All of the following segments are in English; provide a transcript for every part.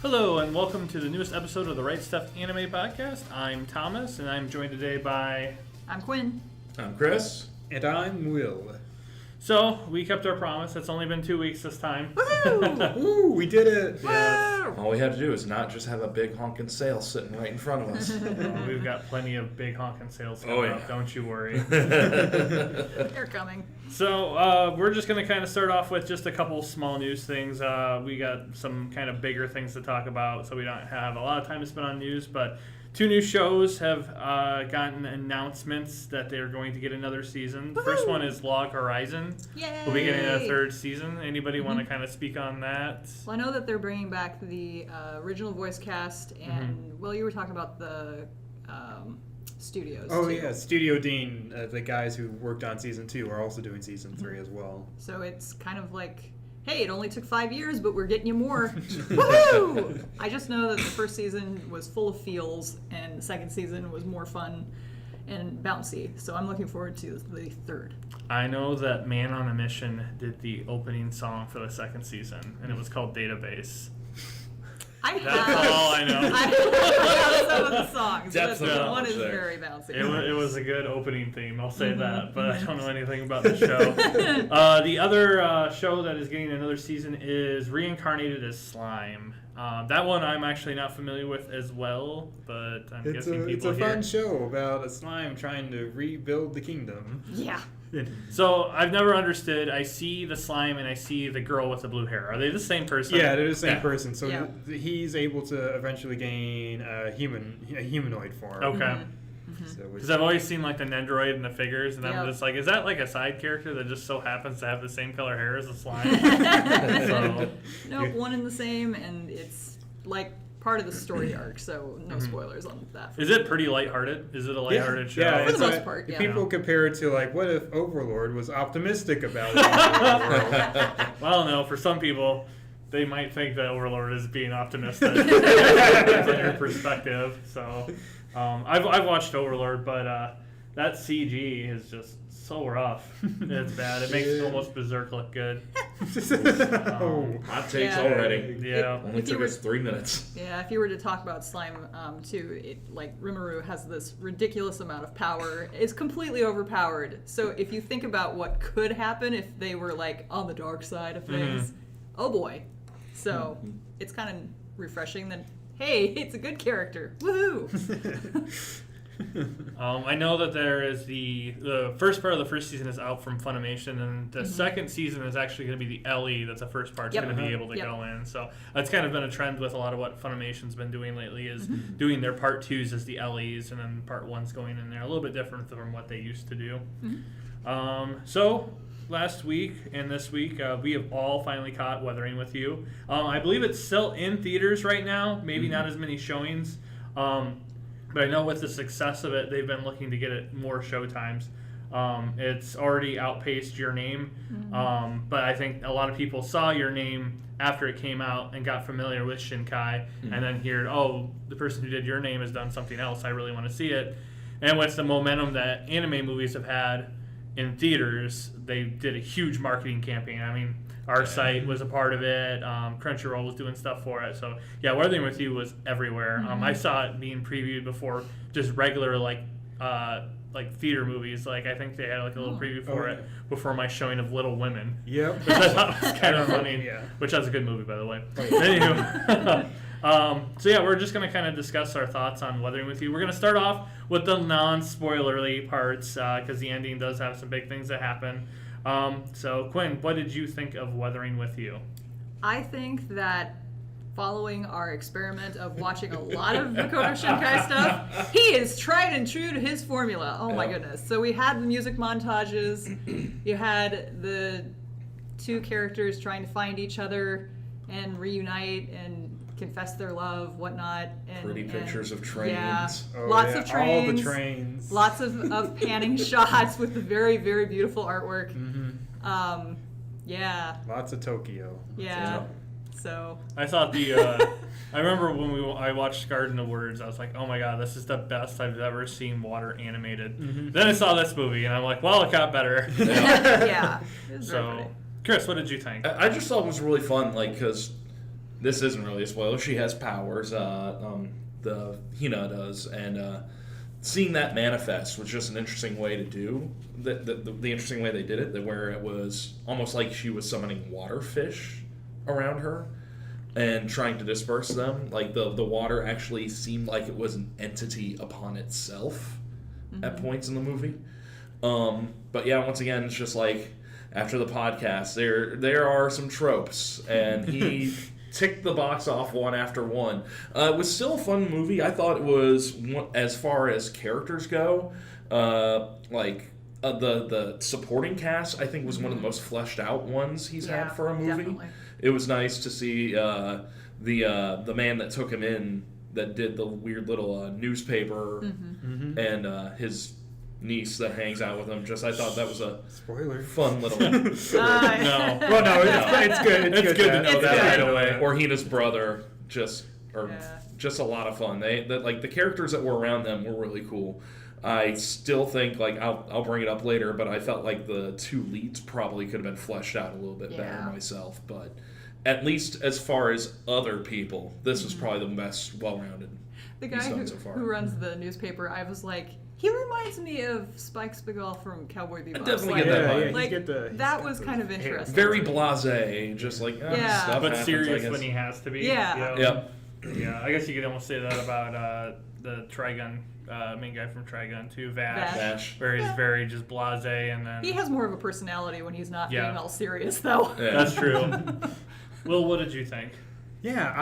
Hello, and welcome to the newest episode of the Right Stuff Anime Podcast. I'm Thomas, and I'm joined today by... I'm Quinn. I'm Chris. And I'm Will. So, we kept our promise. It's only been 2 weeks this time. Woohoo! Woo, we did it! Woo! All we had to do is not just have a big honking sail sitting right in front of us. We've got plenty of big honking sales Oh, coming yeah. up, don't you worry. They're coming. So, we're just going to kind of start off with just a couple small news things. We got some kind of bigger things to talk about, so we don't have a lot of time to spend on news, but 2 new shows have gotten announcements that they're going to get another season. The first one is Log Horizon. Yay! We'll be getting a 3rd season. Anybody want to kind of speak on that? Well, I know that they're bringing back the original voice cast, and Will, you were talking about the studios. Oh, too. yeah, Studio Dean, the guys who worked on Season 2 are also doing Season 3 as well. So it's kind of like, hey, it only took 5 years, but we're getting you more. Woohoo! I just know that the first season was full of feels, and the second season was more fun and bouncy. So I'm looking forward to the 3rd. I know that Man on a Mission did the opening song for the 2nd season, and it was called Database. That's all I know. I have some of the songs. Depth But of one knowledge is there. very bouncy. It was a good opening theme, I'll say that, but I don't know anything about the show. The other show that is getting another season is Reincarnated as Slime. That one I'm actually not familiar with as well, but I'm guessing It's people a here. fun show about a slime trying to rebuild the kingdom. Yeah. So I've never understood. I see the slime and I see the girl with the blue hair. Are they the same person? Yeah, they're the same Yeah. person. So Yeah. he's able to eventually gain a humanoid form. Okay. So Because I've always seen like the Nendoroid and the figures, and Yep. I'm just like, is that like a side character that just so happens to have the same color hair as the slime? So, Nope, one and the same, and it's like part of the story arc, so no spoilers on that. is it pretty lighthearted? Is it a lighthearted show? Yeah, For the it's most part, yeah. People compare it to, like, what if Overlord was optimistic about it? Well, no, for some people, they might think that Overlord is being optimistic. Depends on your perspective. So, I've watched Overlord, but that CG is just so rough. It's bad. It makes almost Berserk look good. Oh. Hot takes Yeah. already. Yeah. Only If you took were- us 3 minutes. Yeah, if you were to talk about slime too, it like Rimuru has this ridiculous amount of power. It's completely overpowered. So if you think about what could happen if they were like on the dark side of things, oh boy. So it's kind of refreshing that, hey, it's a good character. Woohoo! I know that there is the first part of the first season is out from Funimation, and the second season is actually going to be the LE. That's the first part's Yep. going to be able to Yep. go in. So that's kind of been a trend with a lot of what Funimation's been doing lately is doing their part 2s as the LEs, and then part 1's going in there. A little bit different from what they used to do. So last week and this week, we have all finally caught Weathering with You. I believe it's still in theaters right now. Maybe not as many showings. But I know with the success of it, they've been looking to get it more showtimes. It's already outpaced Your Name, but I think a lot of people saw Your Name after it came out and got familiar with Shinkai, and then heard, oh, the person who did Your Name has done something else. I really want to see it. And with the momentum that anime movies have had in theaters, they did a huge marketing campaign. I mean, our site was a part of it. Crunchyroll was doing stuff for it. So yeah, Weathering with You was everywhere. I saw it being previewed before just regular like theater movies. Like I think they had like a little preview for it before my showing of Little Women. Yep. Which I thought was kind of funny. Yeah. Which was a good movie, by the way. Anywho. So yeah, we're just going to kind of discuss our thoughts on Weathering with You. We're going to start off with the non-spoilerly parts because the ending does have some big things that happen. So Quinn, what did you think of Weathering with You? I think that following our experiment of watching a lot of Makoto Shinkai stuff, he is tried and true to his formula. Oh my goodness. So we had the music montages, you had the 2 characters trying to find each other and reunite and confess their love, whatnot. And, Pretty pictures of trains. Yeah, Oh, lots yeah, of trains. all the trains. Lots of panning shots with the very, very beautiful artwork. Yeah. Lots of Tokyo. Yeah. So I thought I remember when I watched Garden of Words, I was like, oh my god, this is the best I've ever seen water animated. Then I saw this movie, and I'm like, well, it got better. yeah. It was very So, funny. Chris, what did you think? I just thought it was really fun, like, because this isn't really a spoiler. She has powers. The Hina does, and seeing that manifest was just an interesting way to do the interesting way they did it, where it was almost like she was summoning water fish around her and trying to disperse them. Like the water actually seemed like it was an entity upon itself at points in the movie. But yeah, once again, it's just like after the podcast, there are some tropes, and he ticked the box off one after one. It was still a fun movie. I thought it was, as far as characters go, the supporting cast, I think, was one of the most fleshed out ones he's had for a movie. Definitely. It was nice to see the man that took him in, that did the weird little newspaper, and his niece that hangs out with him. I thought that was a Spoiler. fun little... No. Well, no, it's good. It's good to know that right away. Or Hina's brother, just a lot of fun. The characters that were around them were really cool. I still think, like, I'll bring it up later, but I felt like the two leads probably could have been fleshed out a little bit better myself. But at least as far as other people, this was probably the best well-rounded The guy he's done so far. who runs the newspaper, I was like, he reminds me of Spike Spiegel from Cowboy Bebop. I definitely get that vibe. Like, that was kind of interesting. Very blasé, just like, stuff But happens, I serious guess. when he has to be. Yeah. You know? Yep. Yeah, I guess you could almost say that about the Trigun, main guy from Trigun too, Vash. Vash. Where he's very just blasé, and then... He has more of a personality when he's not Yeah. being all serious, though. Yeah. That's true. Will, what did you think? Yeah,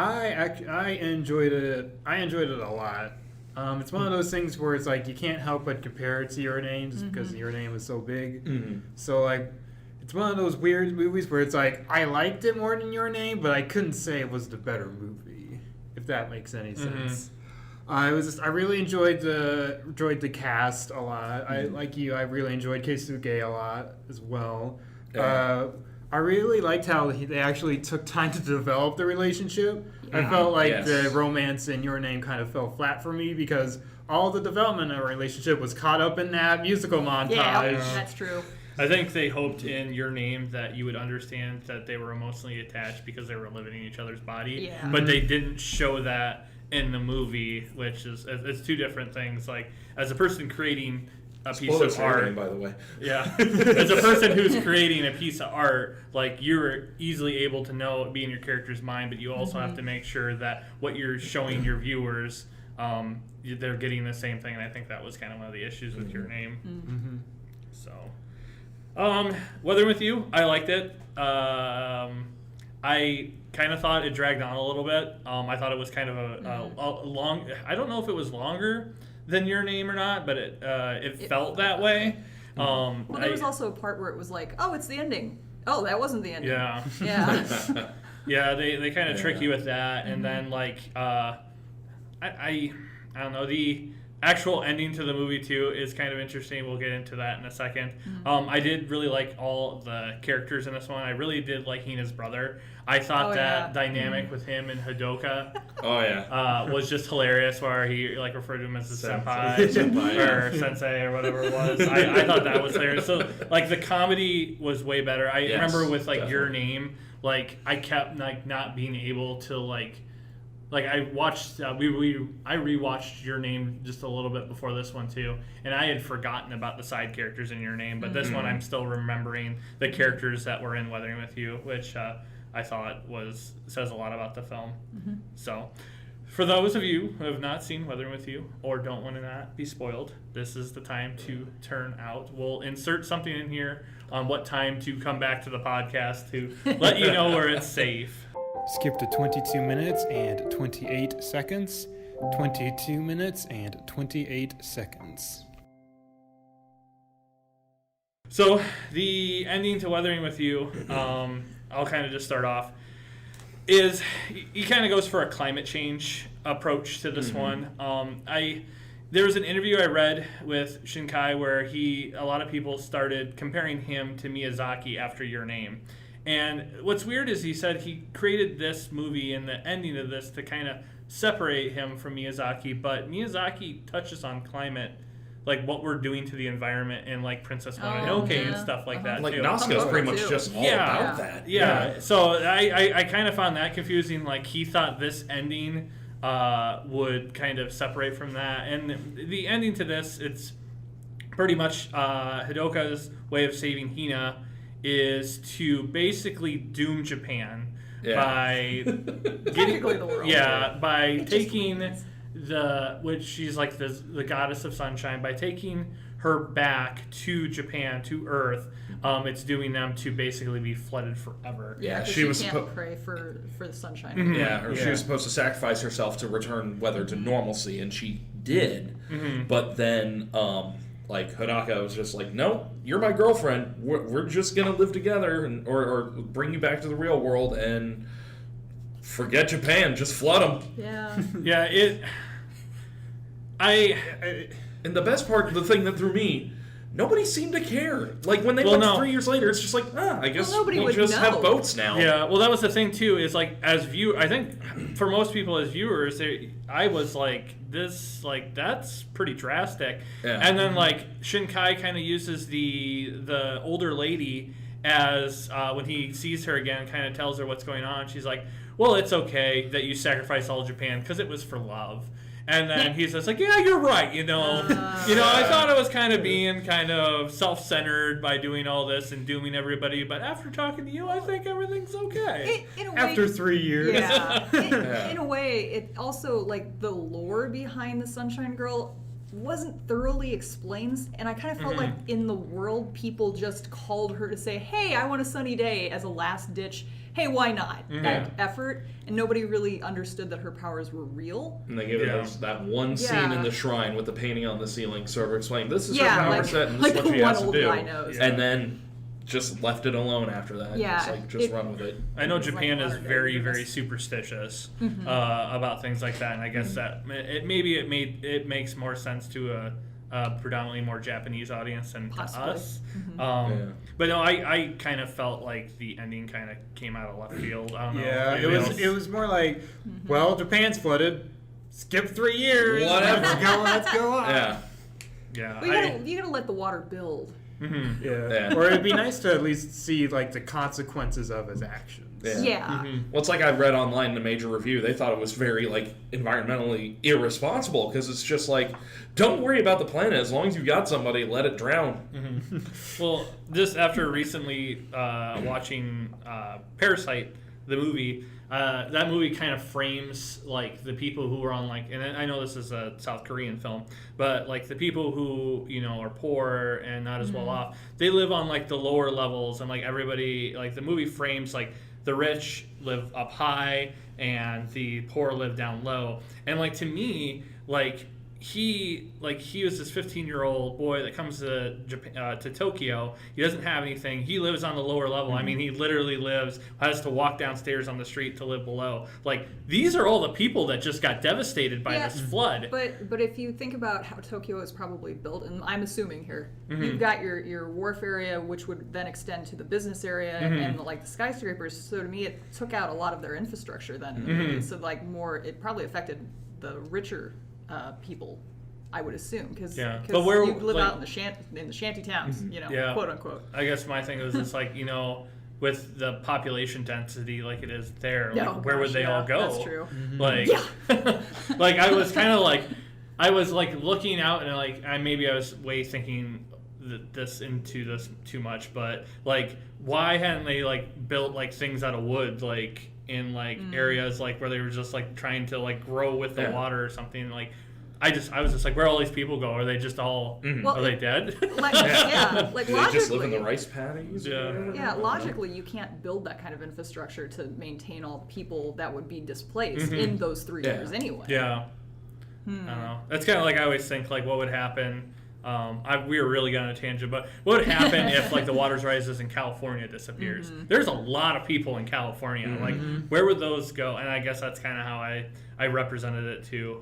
I enjoyed it. I enjoyed it a lot. It's one of those things where it's like you can't help but compare it to Your Name just because Your Name is so big. So like, it's one of those weird movies where it's like I liked it more than Your Name, but I couldn't say it was the better movie, if that makes any sense. I really enjoyed the cast a lot. I really enjoyed Keisuke a lot as well. Yeah. I really liked how they actually took time to develop the relationship. I felt like the romance in Your Name kind of fell flat for me because all the development of a relationship was caught up in that musical montage. Yeah, that's true. I think they hoped in Your Name that you would understand that they were emotionally attached because they were living in each other's body. Yeah. But they didn't show that in the movie, which is it's two different things. Like, as a person creating a piece Spoilers of for Your art, Name, by the way. yeah, as a person who's creating a piece of art, like, you're easily able to know it be in your character's mind, but you also have to make sure that what you're showing your viewers, they're getting the same thing. And I think that was kind of one of the issues with Your Name. So, Weathering with You, I liked it. I kind of thought it dragged on a little bit. I thought it was kind of a long. I don't know if it was longer than Your Name or not, but it felt that way. Well, there was also a part where it was like, oh, it's the ending. Oh, that wasn't the ending. Yeah. Yeah. Yeah, they kind of trick you with that, and then like I don't know, the actual ending to the movie too is kind of interesting. We'll get into that in a second. I did really like all the characters in this one. I really did like Hina's brother. I thought that dynamic with him and Hadoka was just hilarious, where he like referred to him as the senpai or sensei or whatever it was. I thought that was hilarious. So like the comedy was way better. I remember with like Your Name, like I kept like not being able to like I watched I rewatched Your Name just a little bit before this one too, and I had forgotten about the side characters in Your Name, but this one I'm still remembering the characters that were in Weathering with You, which I thought says a lot about the film. So for those of you who have not seen Weathering with You or don't want to not be spoiled, this is the time to turn out. We'll insert something in here on what time to come back to the podcast to let you know where it's safe. Skip to 22 minutes and 28 seconds. 22 minutes and 28 seconds. So the ending to Weathering with You, I'll kind of just start off, is he kind of goes for a climate change approach to this one. There was an interview I read with Shinkai where a lot of people started comparing him to Miyazaki after Your Name. And what's weird is he said he created this movie and the ending of this to kind of separate him from Miyazaki, but Miyazaki touches on climate like what we're doing to the environment and like Princess Mononoke and stuff like that Like too. Nazca's pretty much just all about that. Yeah. So I kind of found that confusing. Like he thought this ending would kind of separate from that, and the ending to this, it's pretty much Hidoka's way of saving Hina is to basically doom Japan by Technically the world. by taking which she's like the goddess of sunshine, by taking her back to Japan, to Earth. It's doing them to basically be flooded forever. Yeah, she was can't pray for the sunshine. Mm-hmm. Yeah, she was supposed to sacrifice herself to return weather to normalcy, and she did. But then, like Hanaka was just like, "No, you're my girlfriend. We're just gonna live together, and or bring you back to the real world, and forget Japan. Just flood them." Yeah. And the best part, the thing that threw me, nobody seemed to care. Like when they went 3 years later, it's just like, I guess we'll just have boats now. Yeah, well, that was the thing too. Is like as I think for most people as viewers, I was like, that's pretty drastic. Yeah. And then like Shinkai kind of uses the older lady as when he sees her again, kind of tells her what's going on. She's like, well, it's okay that you sacrificed all Japan because it was for love. And then he says, like, yeah, you're right, I thought I was kind of being kind of self-centered by doing all this and dooming everybody, but after talking to you, I think everything's okay. In a way, After 3 years. Yeah. In a way, it also, like, the lore behind the Sunshine Girl wasn't thoroughly explained, and I kind of felt like in the world, people just called her to say, hey, I want a sunny day, as a last-ditch, hey, why not? That effort, and nobody really understood that her powers were real. And they gave it that one scene in the shrine with the painting on the ceiling, sort of explaining, this is her power set, and this is what she has to do. And then just left it alone after that. Yeah. Just run with it. I know Japan is very, very superstitious about things like that, and I guess that it makes more sense to a predominantly more Japanese audience than to us. But no, I kind of felt like the ending kind of came out of left field. I don't know. It was more like, well, Japan's flooded. Skip 3 years. Whatever. Let's go on. Yeah. Well, you gotta let the water build. Or it'd be nice to at least see like the consequences of his actions. Yeah. Well, it's like I read online in a major review. They thought it was very like environmentally irresponsible because it's just like, don't worry about the planet as long as you got somebody, let it drown. Well, just after recently watching Parasite, the movie, that movie kind of frames like the people who are on like, and I know this is a South Korean film, but like the people who are poor and not as well off, they live on like the lower levels, and like everybody, like the movie frames like the rich live up high and the poor live down low, and like to me, like he was this 15-year-old boy that comes to Japan, to Tokyo. He doesn't have anything. He lives on the lower level. I mean, he literally has to walk downstairs on the street to live below. Like, these are all the people that just got devastated by this flood. But if you think about how Tokyo is probably built, and I'm assuming here, you've got your wharf area, which would then extend to the business area and like the skyscrapers. So to me, it took out a lot of their infrastructure then. In the movie. So like it probably affected the richer people, I would assume, because you live out in the shanty towns, quote unquote. I guess my thing was just like, with the population density like it is there, like, where would they all go? That's true. Like, like I was kind of like, I was like looking out and like maybe I was thinking this too much, but like why hadn't they like built like things out of wood like in like areas like where they were just like trying to like grow with the water or something? Like I was just like, where all these people go? Are they just all are they dead? Like Do they just live in the rice paddies? Logically you can't build that kind of infrastructure to maintain all the people that would be displaced in those 3 years anyway. I don't know. That's kind of like I always think like what would happen. We were really going on a tangent, but what would happen if like the waters rises and California disappears? There's a lot of people in California. Like, where would those go? And I guess that's kind of how I represented it too.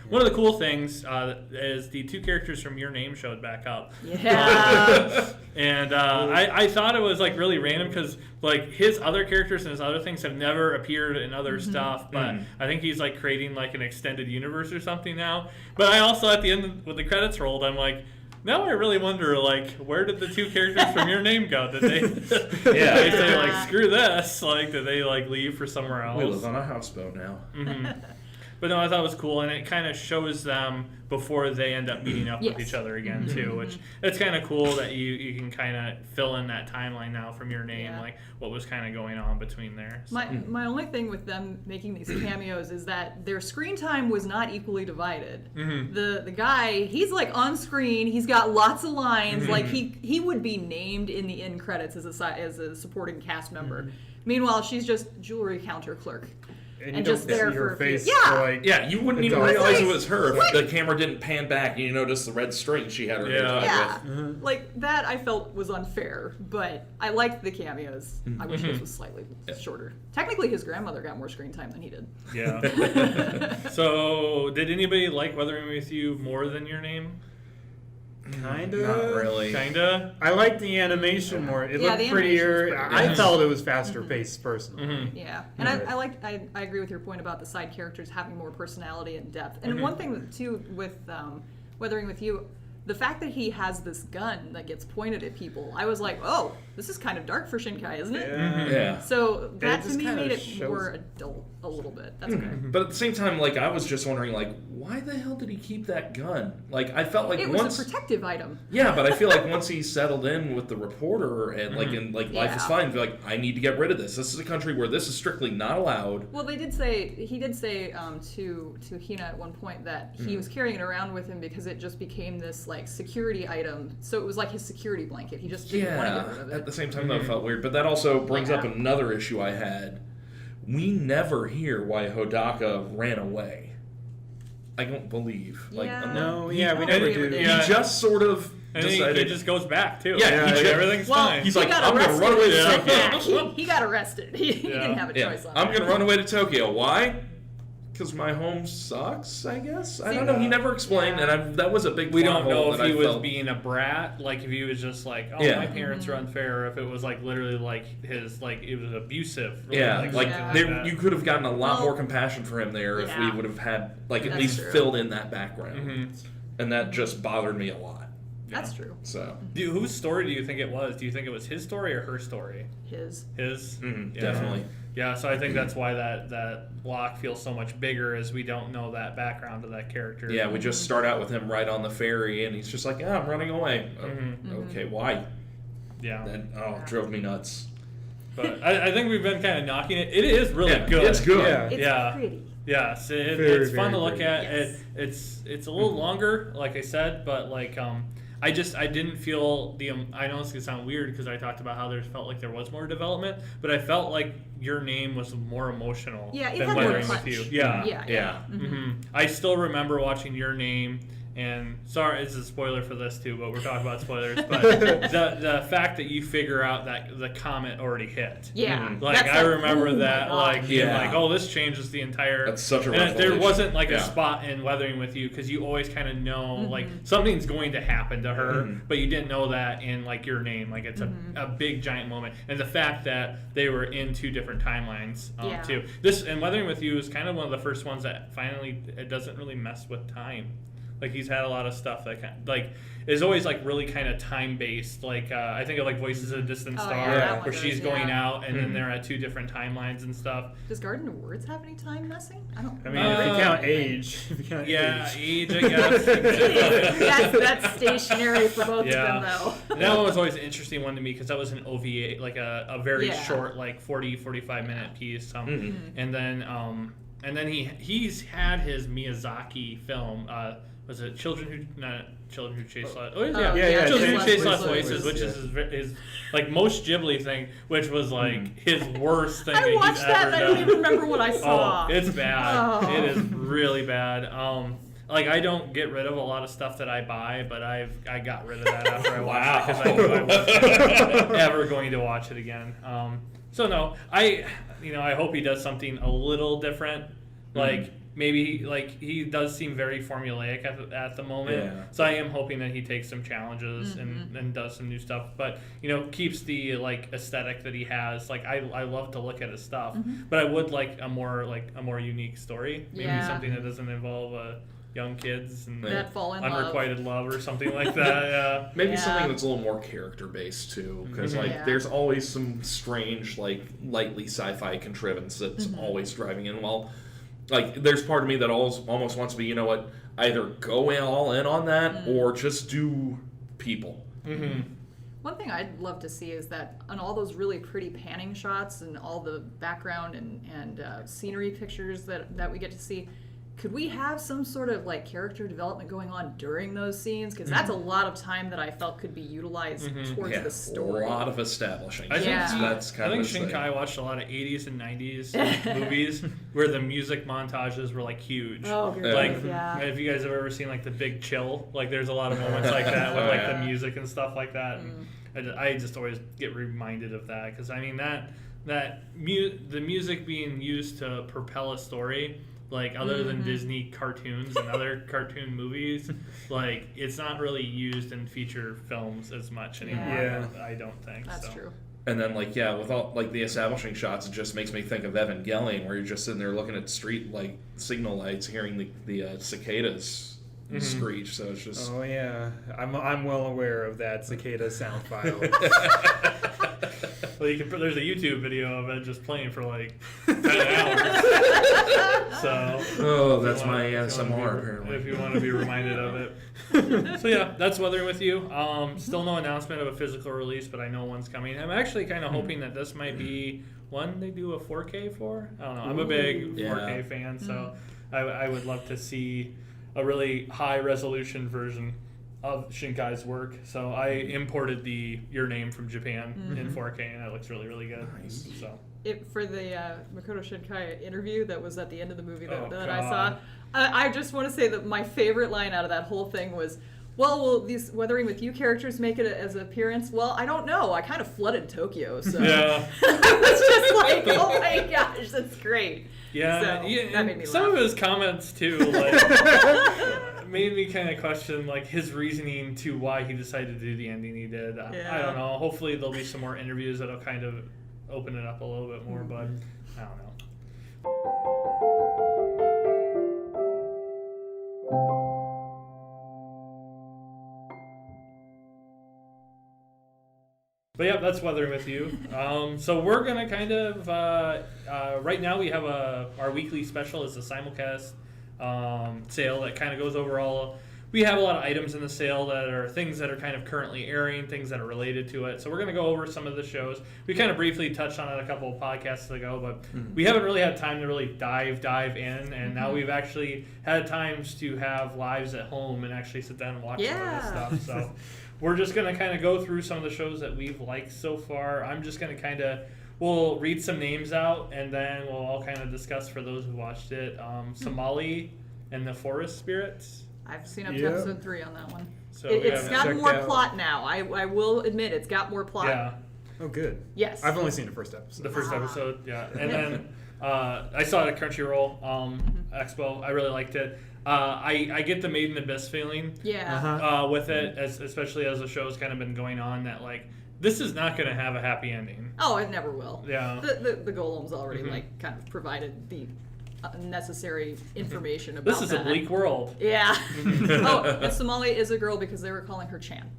One of the cool things is the 2 characters from Your Name showed back up. Yeah. And I thought it was like really random because like his other characters and his other things have never appeared in other stuff, but I think he's like creating like an extended universe or something now. But I also at the end when the credits rolled, I'm like, now I really wonder, like, where did the 2 characters from Your Name go? Did they, they say, like, screw this? Like, did they, like, leave for somewhere else? We live on a houseboat now. But no, I thought it was cool, and it kind of shows them before they end up meeting up with each other again, too, which it's kind of cool that you can kind of fill in that timeline now from Your Name, like, what was kind of going on between there. So. My only thing with them making these cameos is that their screen time was not equally divided. The guy, he's like on screen, he's got lots of lines, like he would be named in the end credits as a supporting cast member. Meanwhile, she's just jewelry counter clerk. And you just don't there see her for a face. few. For like, You wouldn't even It's realize like- it was her if the camera didn't pan back and you noticed the red string she had her hair tied with. Like that I felt was unfair, but I liked the cameos. I wish this was slightly shorter. Technically his grandmother got more screen time than he did. Yeah. So, did anybody like Weathering With You more than Your Name? Kinda. Not really. Kinda? I like the animation more. It Yeah, looked the prettier. animation's pretty I good. felt it was faster paced personally. Yeah, and I agree with your point about the side characters having more personality and depth. And one thing that, too with Weathering With You, the fact that he has this gun that gets pointed at people, I was like, oh, this is kind of dark for Shinkai, isn't it? Yeah. So that to just me kinda made it shows- more adult a little bit. That's okay. But at the same time, like, I was just wondering, like, why the hell did he keep that gun? Like, I felt like It was a protective item. Yeah, but I feel like once he settled in with the reporter and life is Yeah. fine, like, I need to get rid of this. This is a country where this is strictly not allowed. Well, he did say to Hina at one point that he was carrying it around with him because it just became this like security item. So it was like his security blanket. He just didn't want to get rid of it. At the same time, though, it felt weird. But that also brings up another issue I had. We never hear why Hodaka ran away. I don't believe. Like, Yeah. No, yeah, we Oh, never we do. never did. Yeah. He just sort of And he decided. just goes back, too. Yeah, he just- everything's Well, fine. He's he like, got I'm going to arrested. run away to He Tokyo. went back. He got arrested. He didn't have a Yeah, choice on I'm it. going to run away to Tokyo. Why? Because my home sucks, I guess. I See, don't know. He never explained, yeah. and that was a big We plot don't know hole if that he I was felt. being a brat, like if he was just like, oh, Yeah. my parents are unfair, or if it was like literally like his, like it was abusive. Yeah, like Yeah. there, you could have gotten a lot Well, more compassion for him there if we yeah. would have had, like, at That's least true. filled in that background. And that just bothered me a lot. That's true. So, Whose story do you think it was? Do you think it was his story or her story? His. His? Yeah. definitely. Yeah, so I think that's why that block feels so much bigger, as we don't know that background of that character. Yeah, we just start out with him right on the ferry, and he's just like, I'm running away. Okay, why? Yeah. That it drove me nuts. But I think we've been kind of knocking it. It is really Yeah, good. it's good. Yeah. It's Yeah. pretty. Yes, Very, it's fun to very look pretty. at. Yes. It's a little longer, like I said, but like I didn't feel I know it's gonna sound weird because I talked about how there felt like there was more development, but I felt like Your Name was more emotional Yeah, it than had more Weathering punch. With You. Yeah. Yeah. I still remember watching Your Name. And sorry, it's a spoiler for this too, but we're talking about spoilers. But the fact that you figure out that the comet already hit, Yeah. like That's I remember oh my that, God. like being Yeah. like, oh, this changes the entire. That's such a And there revelation. wasn't like Yeah. a spot in Weathering With You because you always kind of know like something's going to happen to her, but you didn't know that in like Your Name. Like it's a big giant moment, and the fact that they were in 2 different timelines Yeah. too. This and Weathering With You is kind of one of the first ones that finally it doesn't really mess with time. Like he's had a lot of stuff that is always like really kind of time based. Like I think of like Voices of a Distant Oh, Star, yeah, that one where she's does, going yeah. out and then they're at 2 different timelines and stuff. Does Garden of Words have any time messing? I don't. I mean, if you count age, if you count Yeah, age. age, I guess. that's stationary for both Yeah. of them, though. That one was always an interesting one to me because that was an OVA, like a very Yeah. short, like 45 minute piece. And then he's had his Miyazaki film. Was it Children Who Chase Lost? Oh yeah, yeah, Children Who Chase Chase Lost Lost Voices, which is his like most Ghibli thing, which was like his worst thing. I that watched he's that ever and I done. don't even remember what I saw. Oh, it's bad. Oh. It is really bad. Like I don't get rid of a lot of stuff that I buy, but I got rid of that after I watched it because I knew I wasn't ever going to watch it again. So no, I hope he does something a little different. Like maybe like he does seem very formulaic at the moment. Yeah. So I am hoping that he takes some challenges and does some new stuff, but keeps the like aesthetic that he has. Like I love to look at his stuff, but I would like a more unique story. Maybe something that doesn't involve young kids and that fall in unrequited love or something like that. Yeah. Maybe something that's a little more character based too, because there's always some strange like lightly sci-fi contrivance that's always driving in. Well, like there's part of me that almost wants to be, either go all in on that or just do people. One thing I'd love to see is that on all those really pretty panning shots and all the background and scenery pictures that we get to see, could we have some sort of like character development going on during those scenes? Because that's a lot of time that I felt could be utilized towards the story. A lot of establishing. I think Shinkai watched a lot of 80s and 90s movies where the music montages were like huge. Oh, good. Like, if you guys have ever seen like The Big Chill, like there's a lot of moments like that with like the music and stuff like that. And I just always get reminded of that because I mean the music being used to propel a story. Like, other than Disney cartoons and other cartoon movies, like, it's not really used in feature films as much anymore. Yeah. I don't think. That's true. And then, like, with all, like, the establishing shots, it just makes me think of Evangelion, where you're just sitting there looking at street, like, signal lights, hearing the cicadas screech, so it's just... Oh, yeah. I'm well aware of that cicada sound file. Well, there's a YouTube video of it just playing for like 10 hours. So, that's my ASMR, apparently. If you want to be reminded of it. So yeah, that's Weathering with You. Still no announcement of a physical release, but I know one's coming. I'm actually kind of hoping that this might be one they do a 4K for. I don't know. I'm a big 4K fan, so I would love to see a really high resolution version of Shinkai's work. So I imported Your Name from Japan in 4K, and that looks really, really good. Nice. So for the Makoto Shinkai interview that was at the end of the movie that I saw, I just want to say that my favorite line out of that whole thing was, well, will these Weathering with You characters make it as an appearance? Well, I don't know. I kind of flooded Tokyo, so I was just like, oh my gosh, that's great. Yeah, so, that made me some laugh. of his comments too, like, made me kind of question like his reasoning to why he decided to do the ending he did. I don't know. Hopefully there'll be some more interviews that'll kind of open it up a little bit more, but I don't know. But yeah, that's Weathering with You. So we're gonna kind of right now we have our weekly special is the Simulcast sale that kind of goes over all. We have a lot of items in the sale that are things that are kind of currently airing, things that are related to it. So we're gonna go over some of the shows. We kind of briefly touched on it a couple of podcasts ago, but we haven't really had time to really dive in. And now we've actually had times to have lives at home and actually sit down and watch some of this stuff. So. We're just going to kind of go through some of the shows that we've liked so far. I'm just going to we'll read some names out, and then we'll all kind of discuss for those who watched it. Somali and the Forest Spirits. I've seen up to episode 3 on that one. So it's got more plot now. I will admit it's got more plot. Yeah. Oh, good. Yes. I've only seen the first episode. The first episode, yeah. And then I saw it at Crunchyroll Expo. I really liked it. I get the Made in Abyss feeling with it, especially as the show's kind of been going on, that like this is not going to have a happy ending. Oh, it never will. Yeah. The golem's already like kind of provided the necessary information about this is that. A bleak world. Yeah. And Somali is a girl because they were calling her Chan.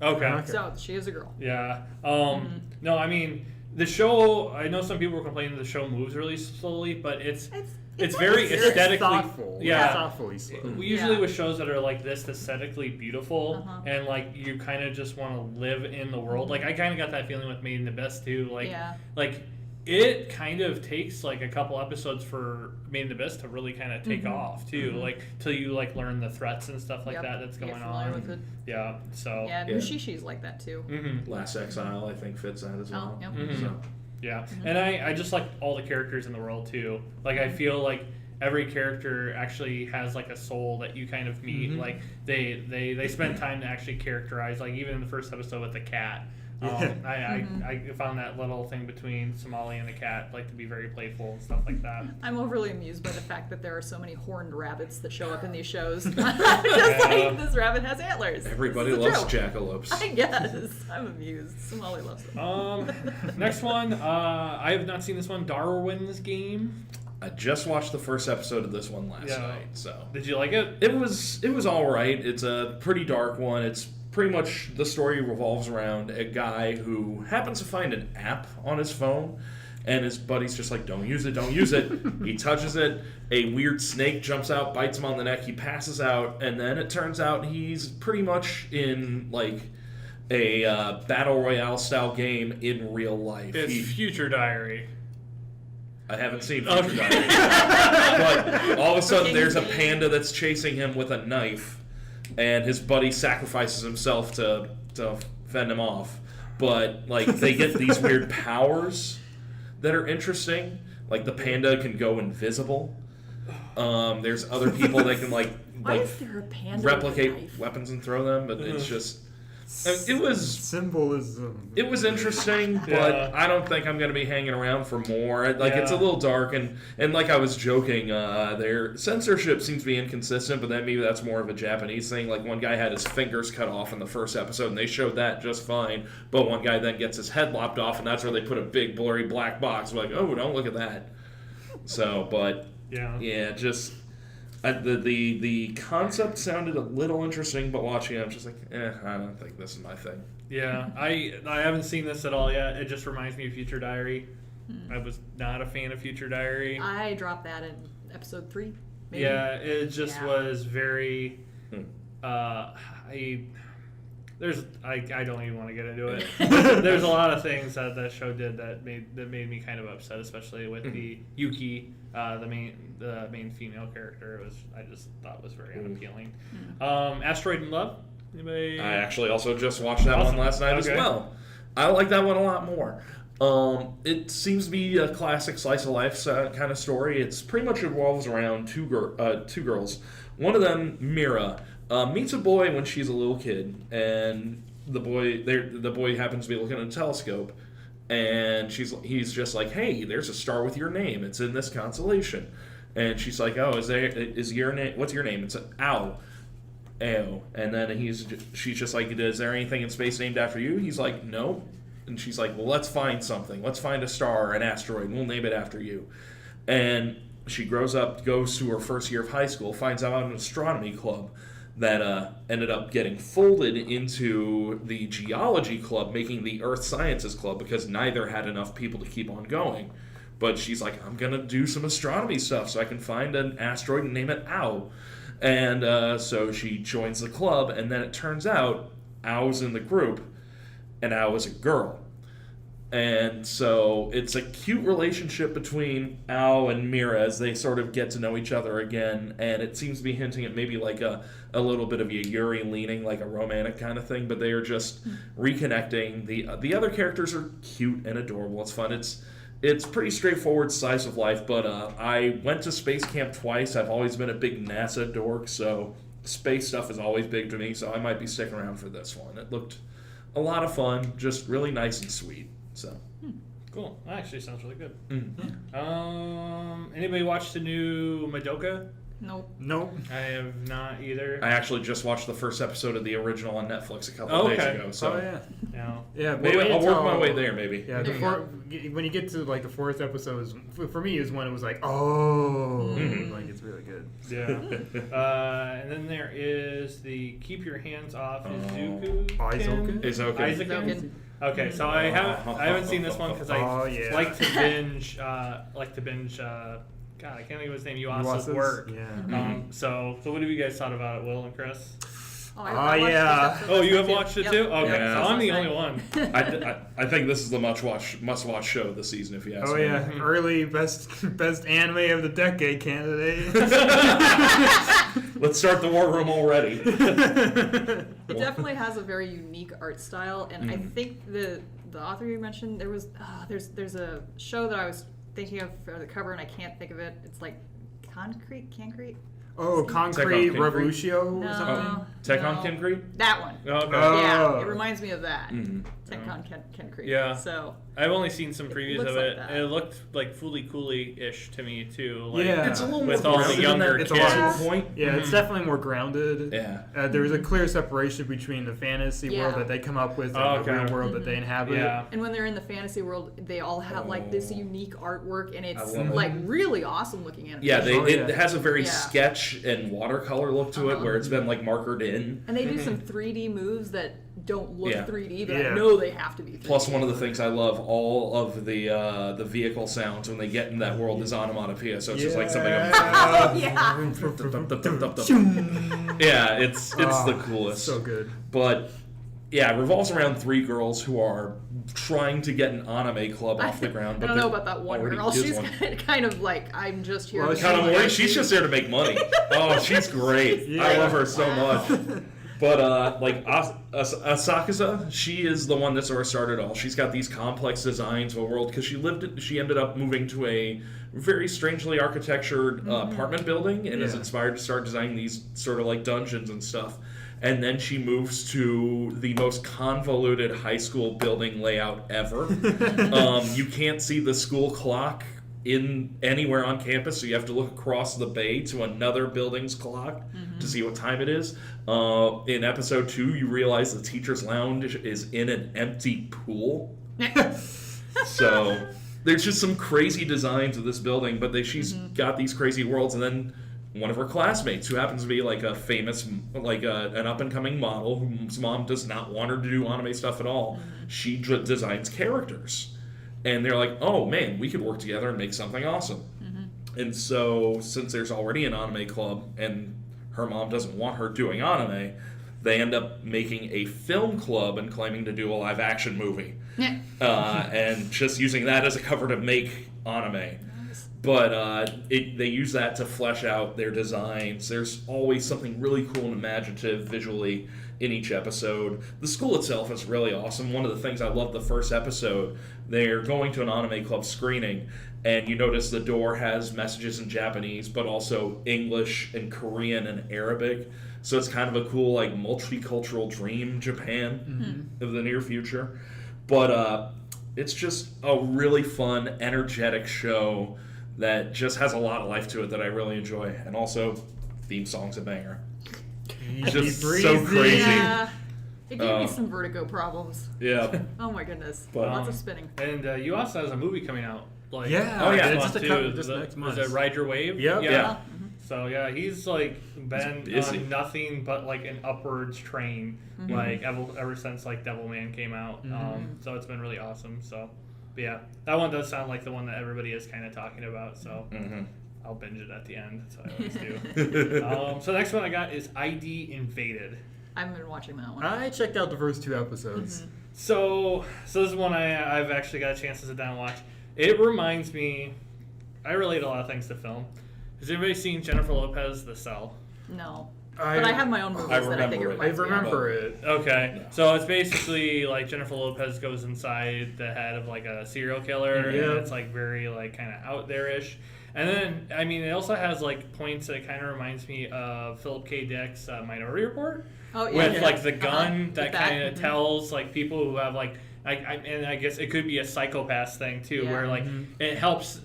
Okay. So she is a girl. Yeah. No, I mean the show. I know some people were complaining the show moves really slowly, but it's very aesthetically thoughtful. Yeah. Thoughtfully slow. Usually with shows that are like this aesthetically beautiful and like you kind of just want to live in the world. Like I kind of got that feeling with Made in Abyss too. Like it kind of takes like a couple episodes for Made in Abyss to really kind of take off too. Like till you like learn the threats and stuff like that's going on. With it. Yeah. So yeah, Mushishi's like that too. Last Exile, I think, fits that as well. Oh, yep. So. Yeah, and I just like all the characters in the world too. Like I feel like every character actually has like a soul that you kind of meet. Like they spend time to actually characterize. Like even in the first episode with the cat, I found that little thing between Somali and a cat like to be very playful and stuff like that. I'm overly amused by the fact that there are so many horned rabbits that show up in these shows. Just like, this rabbit has antlers. Everybody This is a loves joke. jackalopes. I guess. I'm amused. Somali loves them. Next one, I have not seen this one, Darwin's Game. I just watched the first episode of this one last Yeah. night, so Did you like it? it was all right. It's a pretty dark one. It's pretty much the story revolves around a guy who happens to find an app on his phone, and his buddy's just like, don't use it, don't use it. He touches it, a weird snake jumps out, bites him on the neck, he passes out, and then it turns out he's pretty much in like a battle royale style game in real life. It's Future Diary. I haven't seen Future Diary. But all of a sudden there's a panda that's chasing him with a knife, and his buddy sacrifices himself to fend him off. But like they get these weird powers that are interesting. Like the panda can go invisible. There's other people that can Why is there a panda replicate with a knife? weapons and throw them, but it's just it was Symbolism. It was interesting, but Yeah. I don't think I'm going to be hanging around for more. Like it's a Yeah. little dark, and like I was joking, their censorship seems to be inconsistent, but then maybe that's more of a Japanese thing. Like one guy had his fingers cut off in the first episode, and they showed that just fine. But one guy then gets his head lopped off, and that's where they put a big blurry black box. We're like, oh, don't look at that. So, but yeah, just. The concept sounded a little interesting, but watching it, I'm just like, I don't think this is my thing. Yeah, I haven't seen this at all yet. It just reminds me of Future Diary. I was not a fan of Future Diary. I dropped that in episode 3. Maybe. Yeah, it just Yeah. was very. I don't even want to get into it. There's a lot of things that show did that made me kind of upset, especially with the Yuki, the main female character. I just thought was very unappealing. Asteroid in Love. Anybody? I actually also just watched that Awesome. one last night as Okay. well. I like that one a lot more. It seems to be a classic slice of life kind of story. It's pretty much revolves around two girls. One of them, Mira, meets a boy when she's a little kid, and the boy happens to be looking at a telescope, and he's just like, hey, there's a star with your name. It's in this constellation. And she's like, oh, is your name? What's your name? It's Ow. Ow. And then she's just like, is there anything in space named after you? He's like, no. And she's like, well, let's find something. Let's find a star, an asteroid, and we'll name it after you. And she grows up, goes to her first year of high school, finds out an astronomy club that ended up getting folded into the geology club, making the Earth Sciences Club, because neither had enough people to keep on going. But she's like, I'm going to do some astronomy stuff so I can find an asteroid and name it Ow. And so she joins the club, and then it turns out Ow's in the group, and Ow is a girl. And so it's a cute relationship between Ow and Mira as they sort of get to know each other again, and it seems to be hinting at maybe like a little bit of a Yuri leaning, like a romantic kind of thing, but they are just reconnecting. The other characters are cute and adorable. It's fun. It's pretty straightforward slice of life, but I went to space camp twice. I've always been a big NASA dork, so space stuff is always big to me, so I might be sticking around for this one. It looked a lot of fun, just really nice and sweet. So Cool. That actually sounds really good. Anybody watch the new Madoka? Nope. Nope. I have not either. I actually just watched the first episode of the original on Netflix a couple of days ago. So Oh yeah. No. Yeah. but maybe wait I'll work my until- way there. Maybe. Yeah, There you when you get to like the fourth episode, for me is when it was like, oh, like it's really good. Yeah. And then there is the Keep Your Hands Off Izuku. Izuku? Izuku. Izuku. Okay, so I haven't seen this one because I Oh, yeah. like to binge. God, I can't think of his name. Yuasa's work. Yeah. So what have you guys thought about it, Will and Chris? I Oh, watched this yeah. episode Oh, you have too. watched it Yep. too? Okay, Yep. so I'm the Last only night. one. I think this is the must-watch show of the season, if you ask Oh me. yeah, early best anime of the decade candidate. Let's start the war room already. It definitely has a very unique art style, and I think the author you mentioned, there's a show that I was thinking of for the cover, and I can't think of it. It's like Concrete. Oh, Concrete Concrete. Revolution or No. something. Tech on No. Concrete? That one. Okay. Oh. Yeah, it reminds me of that. Tenkan Ken Creek. Yeah. So I've only seen some previews looks of like it, that. and it looked like Fooly Cooley-ish to me too. Like, Yeah. It's a little with more all the grounded younger in It's that a lot kids. to a point. Yeah, it's definitely more grounded. Yeah. There's a clear separation between the fantasy world Yeah. that they come up with and Oh, the okay. real world that they inhabit. Yeah. and when they're in the fantasy world, they all have like this unique artwork, and it's love it. like really awesome looking animation. Yeah, Oh, yeah. it has a very Yeah. sketch and watercolor look to it, Uh-huh. where it's been like markered in. And they do some 3D moves that don't look Yeah. 3D, but Yeah. I know they have to be 3D. Plus, one of the things I love, all of the vehicle sounds when they get in that world is onomatopoeia. So it's just like something. Oh, yeah. Yeah, it's Oh, the coolest. So good. But yeah, it revolves around 3 girls who are trying to get an anime club off the ground. I But don't know there about that one already girl. is She's one. kind of like, I'm just here. Well, to she- Kind of be worried. like- She's just there to make money. Oh, she's great. I Yeah. love her so much. But like Asakusa, she is the one that sort of started all. She's got these complex designs of a world because she ended up moving to a very strangely architectured apartment building and is Yeah. inspired to start designing these sort of like dungeons and stuff. And then she moves to the most convoluted high school building layout ever. You can't see the school clock in anywhere on campus, so you have to look across the bay to another building's clock to see what time it is. In episode 2, you realize the teacher's lounge is in an empty pool. So there's just some crazy designs of this building, but she's got these crazy worlds, and then one of her classmates, who happens to be like a famous, like an up-and-coming model, whose mom does not want her to do anime stuff at all, she designs characters. And they're like, oh man, we could work together and make something awesome. And so, since there's already an anime club and her mom doesn't want her doing anime, they end up making a film club and claiming to do a live action movie. And just using that as a cover to make anime. But they use that to flesh out their designs. There's always something really cool and imaginative visually in each episode. The school itself is really awesome. One of the things I loved the first episode, they're going to an anime club screening, and you notice the door has messages in Japanese, but also English and Korean and Arabic. So it's kind of a cool, like, multicultural dream Japan of the near future. But it's just a really fun, energetic show that just has a lot of life to it that I really enjoy. And also, theme song's a banger. Just so crazy. Yeah. It gave me some vertigo problems. Yeah. Oh my goodness. But, Lots of spinning. And you also has a movie coming out. Like, Yeah. Oh, yeah. next It's month, just a too. couple, just next month. Is it Ride Your Wave? Yep. Yeah. So yeah, he's like been He's busy. on nothing but like an upwards train, like ever since like Devilman came out. So it's been really awesome. So, but yeah, that one does sound like the one that everybody is kind of talking about. So I'll binge it at the end. That's what I always do. So the next one I got is ID Invaded. I haven't been watching that one. I checked out the first 2 episodes. So this is one I've actually got a chance to sit down and watch. It reminds me, I relate a lot of things to film. Has anybody seen Jennifer Lopez, The Cell? No. But I have my own movies that I think it remember it. I reminds me of. remember it. Okay, Yeah. so it's basically like Jennifer Lopez goes inside the head of like a serial killer, Yeah. and it's like very like kind of out there-ish. And then, I mean, it also has like points that kind of reminds me of Philip K. Dick's Minority Report, Oh, yeah. with like the gun that With kind of mhm. tells like people who have like. And I guess it could be a psychopath thing too, Yeah. where like it helps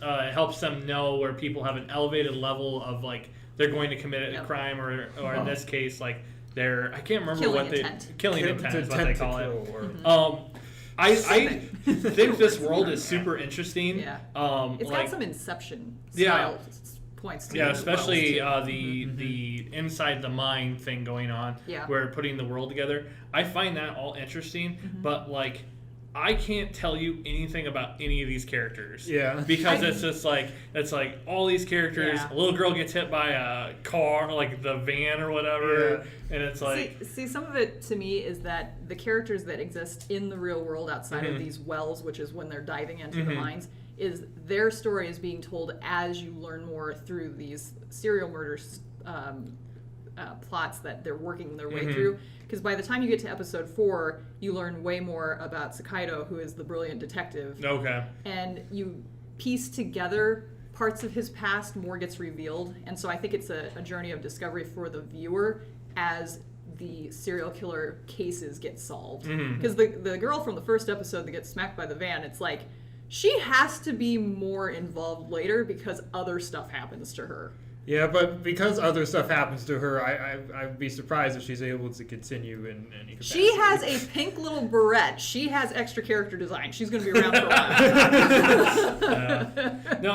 them know where people have an elevated level of like they're going to commit a Yep. crime or in this case like they're I can't remember Killing what they intent. killing intent is what they call it. Or, I Something. think this world is super interesting. Yeah. It's like, got some Inception Yeah. style points to it. yeah, as well, especially too. the inside the mind thing going on, Yeah. where putting the world together. I find that all interesting, but like I can't tell you anything about any of these characters. Yeah. Because it's like all these characters. Yeah. A little girl gets hit by a car, like the van or whatever, and it's like See, some of it to me is that the characters that exist in the real world outside of these wells, which is when they're diving into the mines, is their story is being told as you learn more through these serial murders plots that they're working their way through. Because by the time you get to episode 4, you learn way more about Sakaido, who is the brilliant detective. okay. And you piece together parts of his past, more gets revealed. And so I think it's a journey of discovery for the viewer as the serial killer cases get solved. Mm-hmm. Because the girl from the first episode that gets smacked by the van, it's like, she has to be more involved later because other stuff happens to her. Yeah, but because other stuff happens to her, I'd be surprised if she's able to continue in any capacity. She has a pink little barrette. She has extra character design. She's going to be around for a while. No,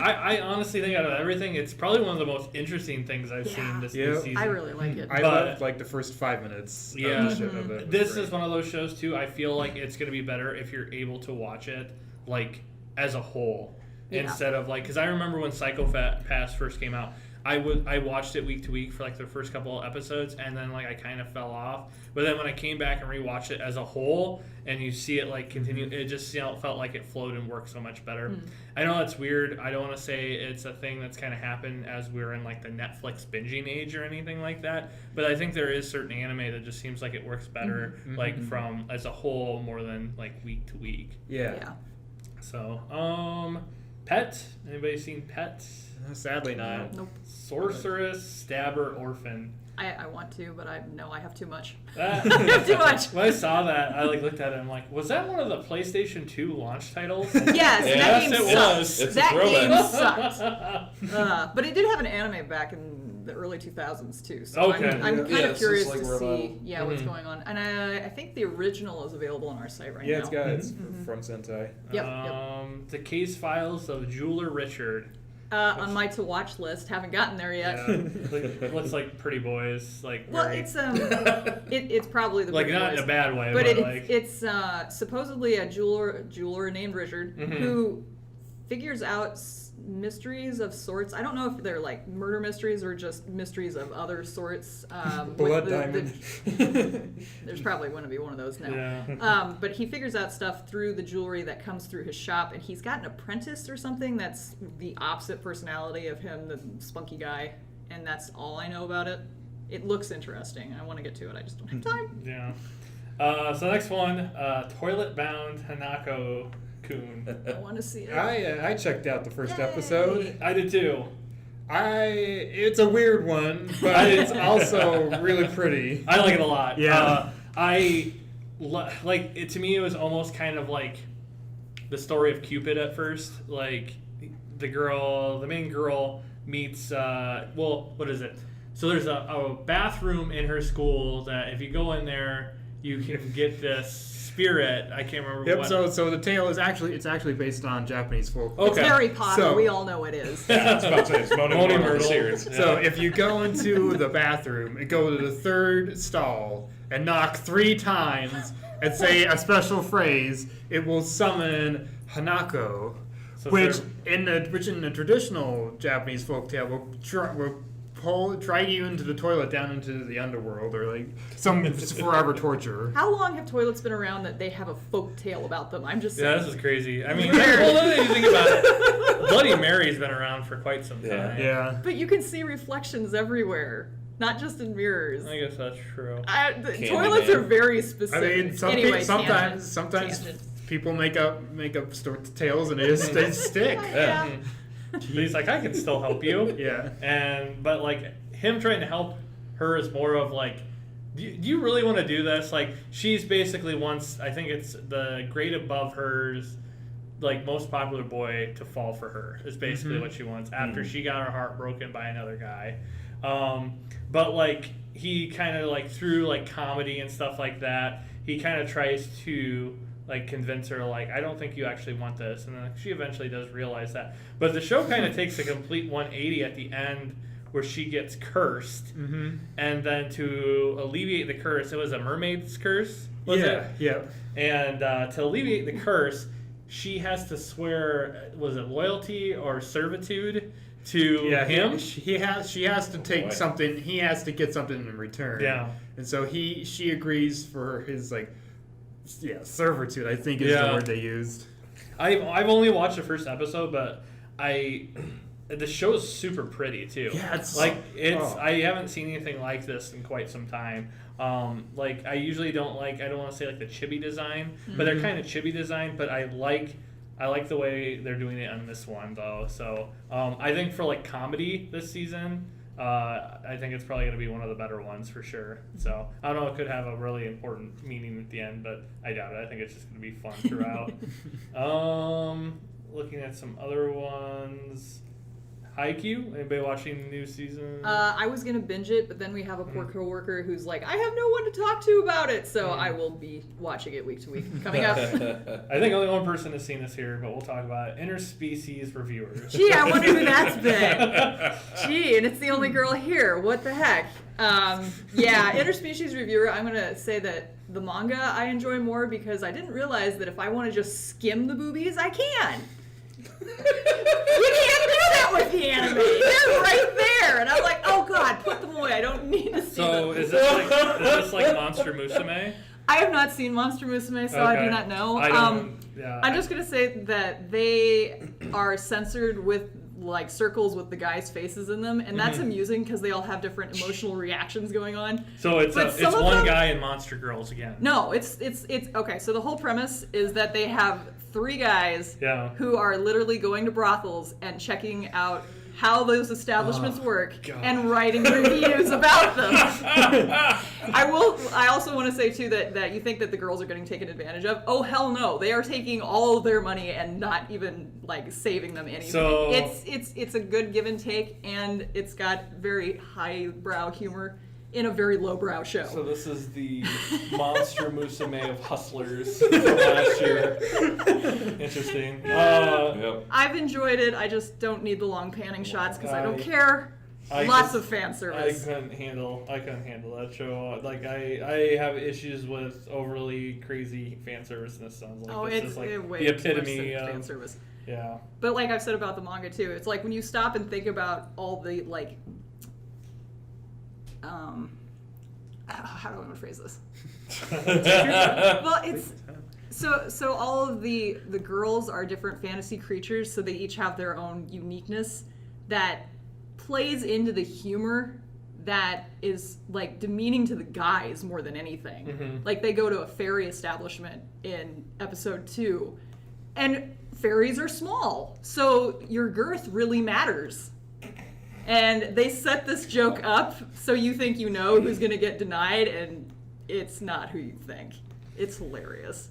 I honestly think out of everything, it's probably one of the most interesting things I've seen this season. I really like it. I loved like the first 5 minutes. Yeah, of it. This is one of those shows too. I feel like it's going to be better if you're able to watch it like as a whole. Yeah. Instead of like, because I remember when Psycho-Pass first came out, I watched it week to week for like the first couple of episodes, and then like I kind of fell off. But then when I came back and rewatched it as a whole, and you see it like continue, it just felt like it flowed and worked so much better. I know that's weird. I don't want to say it's a thing that's kind of happened as we're in like the Netflix binging age or anything like that. But I think there is certain anime that just seems like it works better like from as a whole more than like week to week. Yeah. So, Pet? Anybody seen Pet? Sadly not. Nope. Sorceress, Stabber, Orphan. I want to, but I have too much. That, I have too much. When I saw that, I like looked at it and I'm like, was that one of the PlayStation 2 launch titles? Yes, that game it sucked. was. It's a That throwback. game sucked. But it did have an anime back in the early 2000s too. So Okay. I'm kind Yeah, of it's curious just like to revival. see what's going on. And I think the original is available on our site right Yeah, now. it's from Sentai. Yep. The Case Files of Jeweler Richard. On my to watch list, haven't gotten there yet. Yeah, looks like Pretty Boys. Like Well, very, it's probably the like Pretty not Boys. in a bad way, But like it's supposedly a jeweler named Richard who figures out mysteries of sorts. I don't know if they're like murder mysteries or just mysteries of other sorts. Blood diamond. There's probably going to be one of those now. Yeah. But he figures out stuff through the jewelry that comes through his shop, and he's got an apprentice or something that's the opposite personality of him, the spunky guy, and that's all I know about it. It looks interesting. I want to get to it. I just don't have time. Yeah. So next one, Toilet Bound Hanako-kun. I want to see it. I checked out the first Yay. episode. I did too. It's a weird one, but it's also really pretty. I like it a lot. Yeah. Like it to me. It was almost kind of like the story of Cupid at first. Like the main girl meets. What is it? So there's a bathroom in her school that if you go in there, you can get this spirit. I can't remember. Yep. What. So the tale is actually based on Japanese folk. Okay. It's Harry Potter. So- We all know it is. Yeah, I was about to say, it's Moaning Moaning Myrtle Myrtle. series. So if you go into the bathroom and go to the third stall and knock 3 times and say a special phrase, it will summon Hanako, So which they're- in the traditional Japanese folktale will drag you into the toilet down into the underworld or like some forever torture. How long have toilets been around that they have a folk tale about them? I'm just saying. Yeah, this is crazy. I mean, well, if you think about it, Bloody Mary's been around for quite some time. Yeah. But you can see reflections everywhere, not just in mirrors. I guess that's true. The Candyman. toilets are very I specific. mean, Anyway, sometimes tangent. people make up tales and they stick. Yeah. But he's like, I can still help you. Yeah. But like him trying to help her is more of like, do you really want to do this? Like she's basically wants, I think it's the grade above hers, like most popular boy to fall for her is basically what she wants after she got her heart broken by another guy. But like he kind of like through like comedy and stuff like that, he kind of tries to like convince her like, I don't think you actually want this, and then she eventually does realize that. But the show kind of takes a complete 180 at the end where she gets cursed, and then to alleviate the curse, it was a mermaid's curse, was it? Yeah. And to alleviate the curse, she has to swear, was it loyalty or servitude to him? She has to take Boy. something. He has to get something in return. Yeah. And so she agrees for his servitude, I think is the word they used. I've only watched the first episode, but the show is super pretty too. Yeah, it's I haven't seen anything like this in quite some time. Like I usually don't want to say like the chibi design, but they're kind of chibi design. But I like the way they're doing it on this one though. So I think for like comedy this season, I think it's probably going to be one of the better ones for sure. So I don't know, it could have a really important meaning at the end, but I doubt it. I think it's just going to be fun throughout. Looking at some other ones. Haikyuu? Anybody watching the new season? I was gonna binge it, but then we have a poor coworker who's like, I have no one to talk to about it, so I will be watching it week to week. Coming up. I think only one person has seen this here, but we'll talk about it. Interspecies Reviewers. Gee, I wonder who that's been. Gee, and it's the only girl here. What the heck? Yeah, Interspecies Reviewer, I'm gonna say that the manga I enjoy more because I didn't realize that if I want to just skim the boobies, I can. You can't do that with the anime. They're right there, and I'm like, oh god, put them away. I don't need to see them. So is this like Monster Musume? I have not seen Monster Musume, so I do not know. I'm just gonna say that they are censored with like circles with the guys' faces in them, and that's amusing because they all have different emotional reactions going on. So it's one guy in Monster Girls again. No, it's okay. So the whole premise is that they have 3 guys who are literally going to brothels and checking out how those establishments work and writing reviews about them. I also want to say too that you think that the girls are getting taken advantage of. Oh hell no. They are taking all of their money and not even like saving them anything. So it's a good give and take, and it's got very highbrow humor in a very lowbrow show. So this is the Monster Musume of Hustlers from last year. Interesting. I've enjoyed it. I just don't need the long panning shots because I don't care. Lots of fan service. I couldn't handle that show. Like I have issues with overly crazy fan service, and this sounds like this is like the epitome of fan service. Yeah. But like I've said about the manga too, it's like when you stop and think about all the like how do I want to phrase this? Well, it's so all of the girls are different fantasy creatures, so they each have their own uniqueness that plays into the humor that is like demeaning to the guys more than anything. Like they go to a fairy establishment in episode 2, and fairies are small, so your girth really matters. And they set this joke up so you think you know who's going to get denied, and it's not who you think. It's hilarious.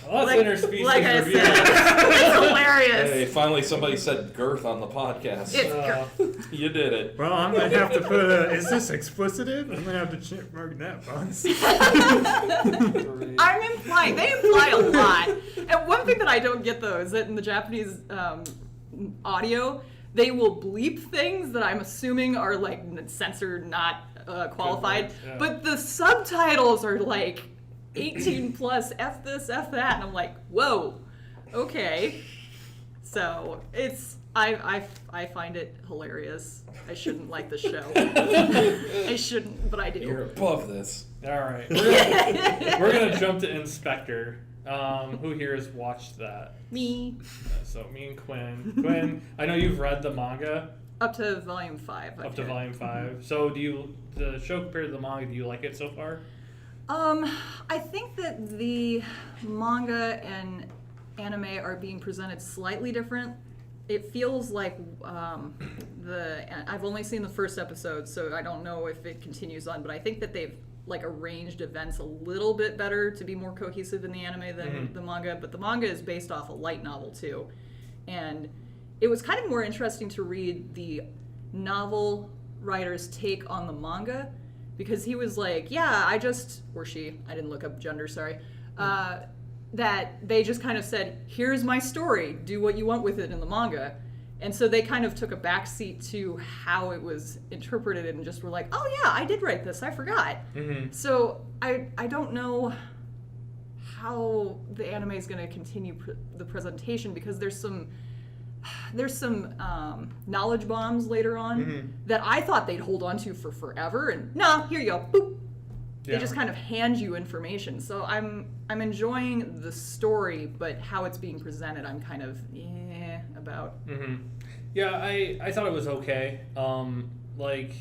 Well, that's interspecies like I review. said, it's hilarious. Hey, finally somebody said girth on the podcast. It's girth. You did it. Well, I'm going to have to put is this explicitive? I'm going to have to checkmark that box. I'm implying. They imply a lot. And one thing that I don't get, though, is that in the Japanese audio, they will bleep things that I'm assuming are like censored, not qualified. Yeah. But the subtitles are like 18 plus, F this, F that, and I'm like, whoa, okay. So it's I find it hilarious. I shouldn't like the show. I shouldn't, but I do. You're above this. All right, we're gonna jump to Inspector. Who here has watched that? Me. So me and Quinn. Quinn, I know you've read the manga. Up to volume 5. Up to volume 5. So the show compared to the manga, do you like it so far? I think that the manga and anime are being presented slightly different. It feels like I've only seen the first episode, so I don't know if it continues on, but I think that they've like arranged events a little bit better to be more cohesive in the anime than the manga, but the manga is based off a light novel too. And it was kind of more interesting to read the novel writer's take on the manga, because he was like, yeah, I didn't look up gender, sorry, that they just kind of said, here's my story, do what you want with it in the manga. And so they kind of took a backseat to how it was interpreted and just were like, oh yeah, I did write this, I forgot. So I don't know how the anime is going to continue the presentation, because there's some knowledge bombs later on that I thought they'd hold on to for forever, and no, here you go, boop. They just kind of hand you information. So I'm enjoying the story, but how it's being presented, I'm kind of about. Yeah, I thought it was okay. Like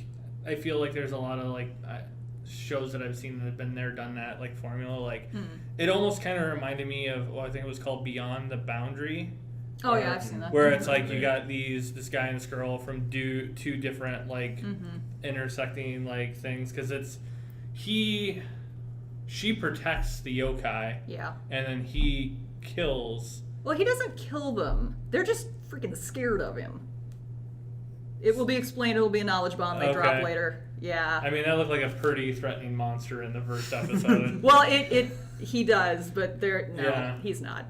I feel like there's a lot of like shows that I've seen that have been there, done that, like formula. Like it almost kind of reminded me of I think it was called Beyond the Boundary. Oh yeah, I've seen that. Where it's like you got this guy and this girl from two different like intersecting like things, because she protects the yokai. Yeah. And then he kills. Well, he doesn't kill them. They're just freaking scared of him. It will be explained. It will be a knowledge bomb they drop later. Yeah. I mean, that looked like a pretty threatening monster in the first episode. Well, he does, but he's not.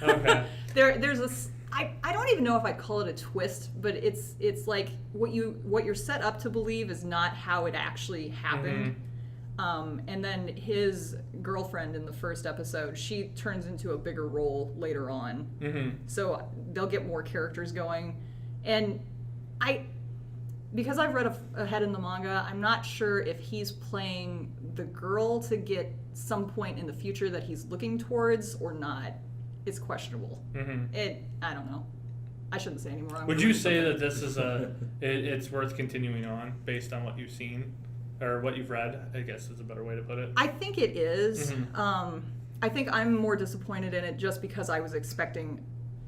Okay. There's I don't even know if I call it a twist, but it's like what you're set up to believe is not how it actually happened. And then his girlfriend in the first episode, she turns into a bigger role later on. So they'll get more characters going. And because I've read ahead in the manga, I'm not sure if he's playing the girl to get some point in the future that he's looking towards or not. It's questionable. I don't know. I shouldn't say anymore. Would you say that this is it's worth continuing on based on what you've seen or what you've read? I guess is a better way to put it. I think it is. I think I'm more disappointed in it just because I was expecting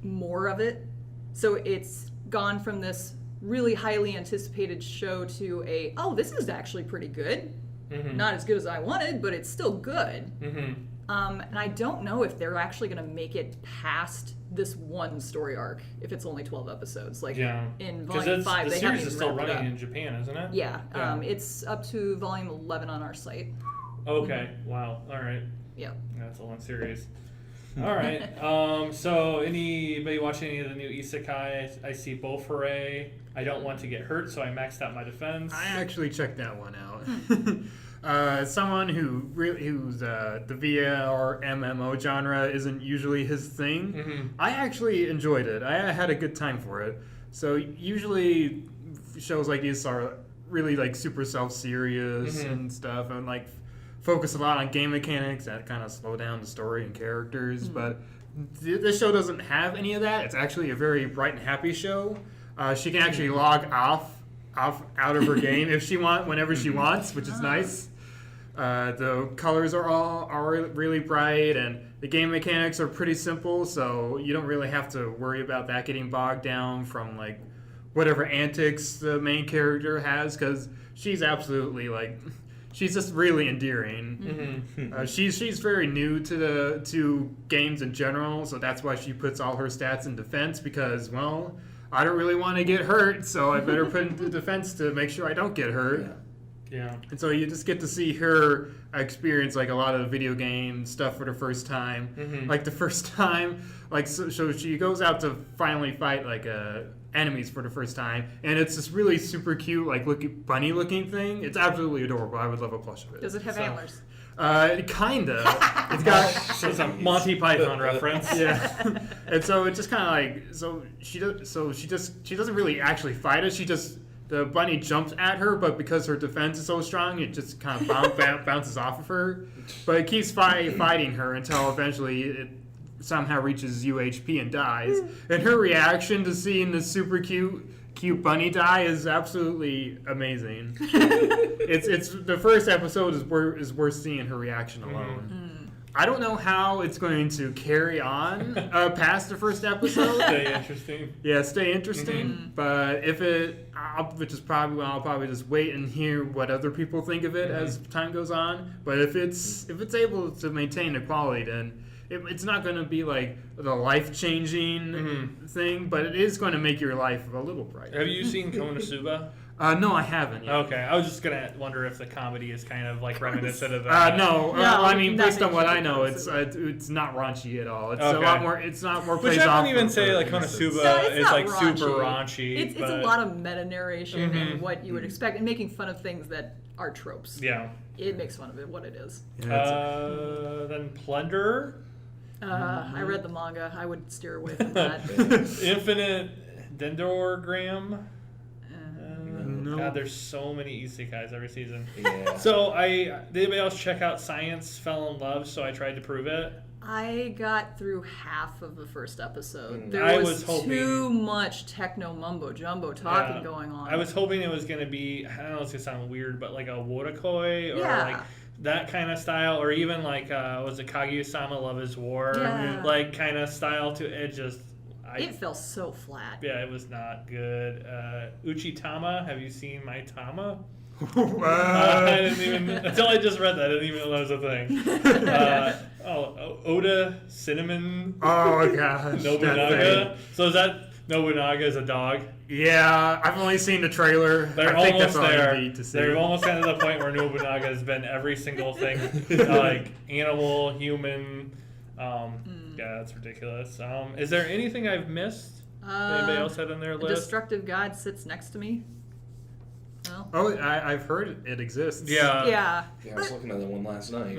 more of it. So it's gone from this really highly anticipated show to this is actually pretty good. Not as good as I wanted, but it's still good. And I don't know if they're actually going to make it past this one story arc if it's only 12 episodes. Like in Volume 5, the they series haven't is even still wrapped it running up. in Japan, isn't it? Yeah. It's up to Volume 11 on our site. Okay. Wow. All right. Yeah. That's a long series. All right. So anybody watching any of the new isekai? I see Bofure. I don't want to get hurt, so I maxed out my defense. I actually checked that one out. Someone who's the VR MMO genre isn't usually his thing. I actually enjoyed it. I had a good time for it. So usually shows like these are really like super self-serious and stuff, and like focus a lot on game mechanics that kind of slow down the story and characters. But this show doesn't have any of that. It's actually a very bright and happy show. She can actually log out of her game if she whenever she wants, which is nice. The colors are really bright, and the game mechanics are pretty simple, so you don't really have to worry about that getting bogged down from like whatever antics the main character has, because she's absolutely like she's just really endearing. She's very new to games in general, so that's why she puts all her stats in defense, because I don't really want to get hurt, so I better put into defense to make sure I don't get hurt. Yeah. And so you just get to see her experience like a lot of video game stuff for the first time. Like the first time, like so she goes out to finally fight like enemies for the first time, and it's this really super cute like bunny looking thing. It's absolutely adorable. I would love a plush of it. Does it have antlers? Kinda. It's got. It's a Monty Python reference. Yeah. And so it just kind of like she doesn't really actually fight it. The bunny jumps at her, but because her defense is so strong, it just kind of bounces off of her. But it keeps fighting her until eventually it somehow reaches UHP and dies. And her reaction to seeing this super cute bunny die is absolutely amazing. It's the first episode is worth seeing her reaction alone. I don't know how it's going to carry on past the first episode. Stay interesting. Yeah, stay interesting. But I'll probably just wait and hear what other people think of it as time goes on. But if it's able to maintain the quality, then it's not going to be like the life-changing thing, but it is going to make your life a little brighter. Have you seen Konosuba? No, I haven't yet. Okay, I was just gonna wonder if the comedy is kind of like reminiscent of that. No, I mean, based on what I nothing know, Konosuba. it's not raunchy at all. It's Okay. a lot more. It's not more. Which plays I off wouldn't even of say her like innocence. Konosuba No, it's is not like raunchy. super raunchy. It's a lot of meta narration and what you would expect, and making fun of things that are tropes. Yeah. It makes fun of it what it is. Yeah, Then Plunder, I read the manga. I would steer away from that. Infinite Dendrogram. No. God, there's so many isekais every season. Yeah. So did anybody else check out Science Fell in Love? So I tried to prove it. I got through half of the first episode. I There was hoping- too much techno mumbo jumbo talking Yeah. going on. I was hoping it was going to be, I don't know, it's going to sound weird, but like a Wotakoi or Yeah. like that kind of style, or even like, was it Kaguya-sama Love is War? Yeah. Like kind of style to it. Just, It fell so flat. Yeah, it was not good. Uchitama, have you seen my Tama? What? I didn't even until I just read that. I didn't even know that was a thing. Oda Cinnamon Oh gosh. that Nobunaga. thing. So is that Nobunaga is a dog? Yeah, I've only seen the trailer. They're I think almost that's all there. I need to see. They're almost gotten to the point where Nobunaga has been every single thing, like animal, human. Yeah, that's ridiculous. Is there anything I've missed? Anybody else had on their A list? destructive god sits next to me. No. Oh, I've heard it exists. Yeah. Yeah. Yeah, I was looking at that one last night.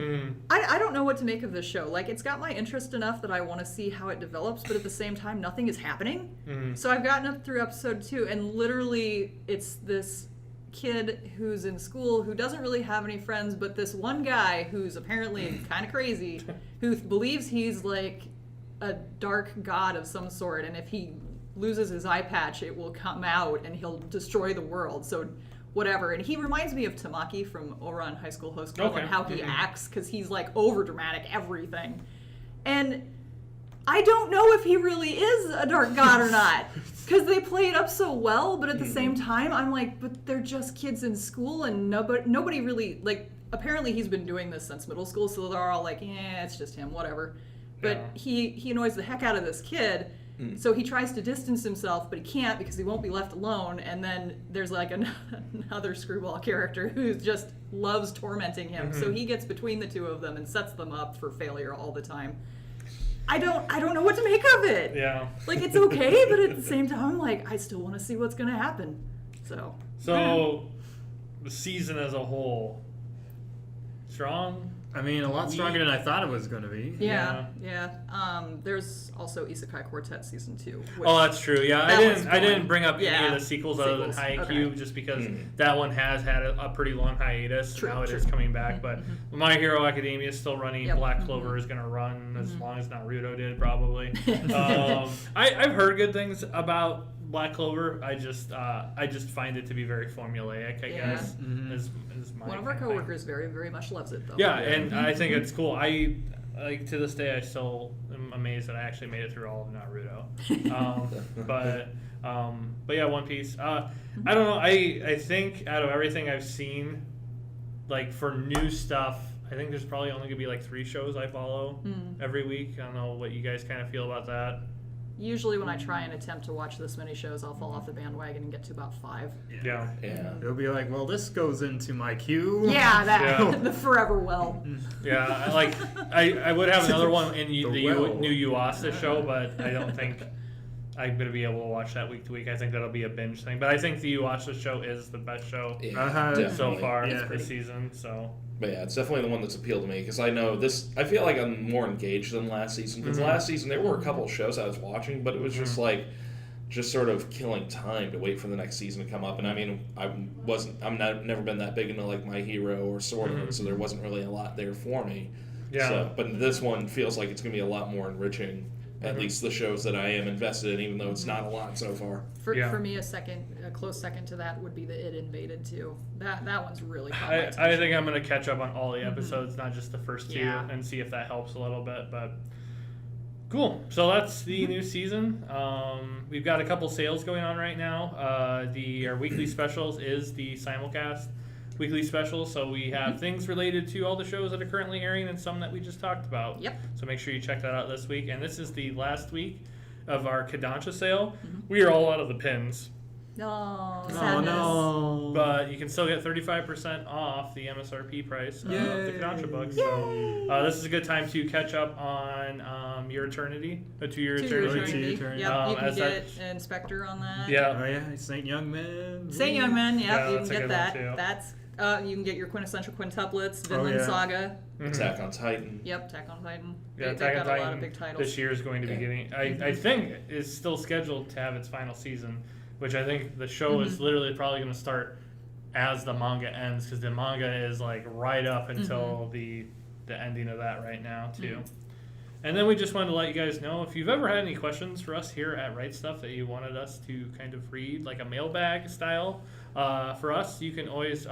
I don't know what to make of this show. Like, it's got my interest enough that I want to see how it develops, but at the same time, nothing is happening. So I've gotten up through episode 2, and literally, it's this kid who's in school who doesn't really have any friends, but this one guy who's apparently kind of crazy, who believes he's like a dark god of some sort, and if he loses his eye patch, it will come out and he'll destroy the world. So whatever. And he reminds me of Tamaki from Ouran High School Host Girl and how he acts, because he's like over dramatic everything. And I don't know if he really is a dark god or not, because they play it up so well, but at the same time I'm like, but they're just kids in school, and nobody really, like, apparently he's been doing this since middle school, so they're all like, yeah, it's just him, whatever. But he annoys the heck out of this kid. So he tries to distance himself, but he can't because he won't be left alone. And then there's like another screwball character who just loves tormenting him. So he gets between the two of them and sets them up for failure all the time. I don't know what to make of it. Yeah. Like, it's okay, but at the same time, like, I still want to see what's going to happen. So the season as a whole, strong. I mean, a lot stronger than I thought it was going to be. Yeah. There's also Isekai Quartet season 2. Which, Oh, that's true. Yeah, I didn't bring up any Yeah. of the sequels other than Haikyuu, Okay. just because that one has had a pretty long hiatus. True, Now it true. is coming back, but My Hero Academia is still running. Yep. Black Clover is going to run as long as Naruto did, probably. I've heard good things about Black Clover. I just find it to be very formulaic, I guess. Is my one of our kind thing. coworkers very, very much loves it, though. Yeah, and I think it's cool. I like to this day I still am amazed that I actually made it through all of Naruto. But yeah, One Piece. I don't know. I think out of everything I've seen, like for new stuff, I think there's probably only gonna be like 3 shows I follow every week. I don't know what you guys kind of feel about that. Usually when I try and attempt to watch this many shows, I'll fall off the bandwagon and get to about 5. Yeah. It'll be like, well, this goes into my queue. Yeah, that Yeah. the forever well. Yeah, I would have another one in the well. new Yuasa show, but I don't think I'm going to be able to watch that week to week. I think that'll be a binge thing. But I think the Yuasa show is the best show so Definitely. far Yeah. this season. So But yeah, it's definitely the one that's appealed to me because I know this. I feel like I'm more engaged than last season because last season there were a couple of shows I was watching, but it was just like, just sort of killing time to wait for the next season to come up. And I mean, never been that big into like My Hero or Sword Art, so there wasn't really a lot there for me. Yeah. So, but this one feels like it's going to be a lot more enriching. At least the shows that I am invested in, even though it's not a lot so far. For me, a close second to that would be the It Invaded too. That one's really caught my attention. I think I'm going to catch up on all the episodes, not just the first 2, Yeah. and see if that helps a little bit. But cool. So that's the new season. We've got a couple sales going on right now. Our weekly specials is the Simulcast weekly specials. So we have things related to all the shows that are currently airing and some that we just talked about. Yep. So make sure you check that out this week. And this is the last week of our Kodansha sale. We are all out of the pins. No, Oh sadness. no. But you can still get 35% off the MSRP price of the Yay. Kodansha books. So this is a good time to catch up on Your Eternity, a 2-year To Eternity. Your Eternity. Eternity. Yep, you can as get Inspector on that. Yeah. Oh yeah, Saint Young Man. Saint Young Man, Yeah, you that's can a get good one, that. too. That's you can get your quintessential quintuplets, Vinland yeah. Saga. Attack on Titan. Yep, Attack on Titan. Yeah, They've Attack got on a lot of big Titan titles. this year is going to be getting. I think is still scheduled to have its final season, which I think the show is literally probably going to start as the manga ends, because the manga is like right up until the ending of that right now too. And then we just wanted to let you guys know, if you've ever had any questions for us here at Right Stuff that you wanted us to kind of read, like a mailbag style, for us, you can always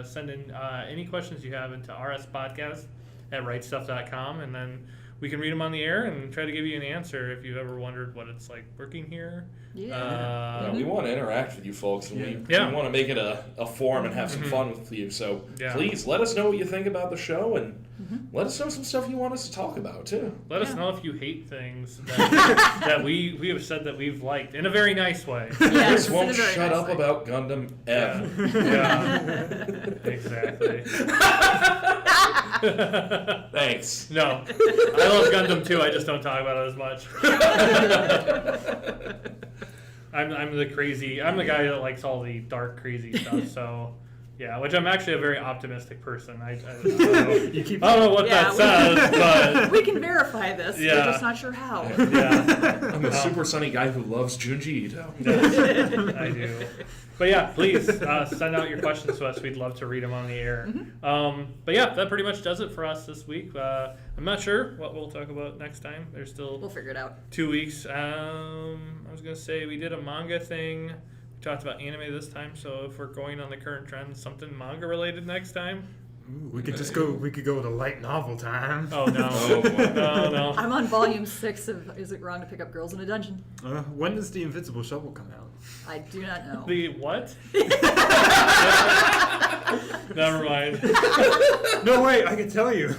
send in any questions you have into rspodcast@rightstuff.com, and then we can read them on the air and try to give you an answer if you've ever wondered what it's like working here. Yeah, we want to interact with you folks, and we want to make it a forum and have some fun with you. So please let us know what you think about the show, and let us know some stuff you want us to talk about too. Let us know if you hate things that we have said that we've liked in a very nice way. Yes, won't shut up about Gundam ever. Yeah. Exactly. Thanks. No, I love Gundam too. I just don't talk about it as much. I'm the crazy. I'm the guy that likes all the dark, crazy stuff. So, yeah, which I'm actually a very optimistic person. I don't know what that says, but we can verify this. Yeah. We're just not sure how. Yeah, I'm a super sunny guy who loves Junji Ito. I do. But yeah, please send out your questions to us. We'd love to read them on the air. But yeah, that pretty much does it for us this week. I'm not sure what we'll talk about next time. There's still We'll figure it out. 2 weeks. I was going to say we did a manga thing. We talked about anime this time, so if we're going on the current trend, something manga related next time. Ooh, we could just go. We could go to light novel time. Oh no. No. I'm on volume 6 of Is It Wrong to Pick Up Girls in a Dungeon? When does the Invincible Shovel come out? I do not know. The what? Never mind. No, wait, I can tell you.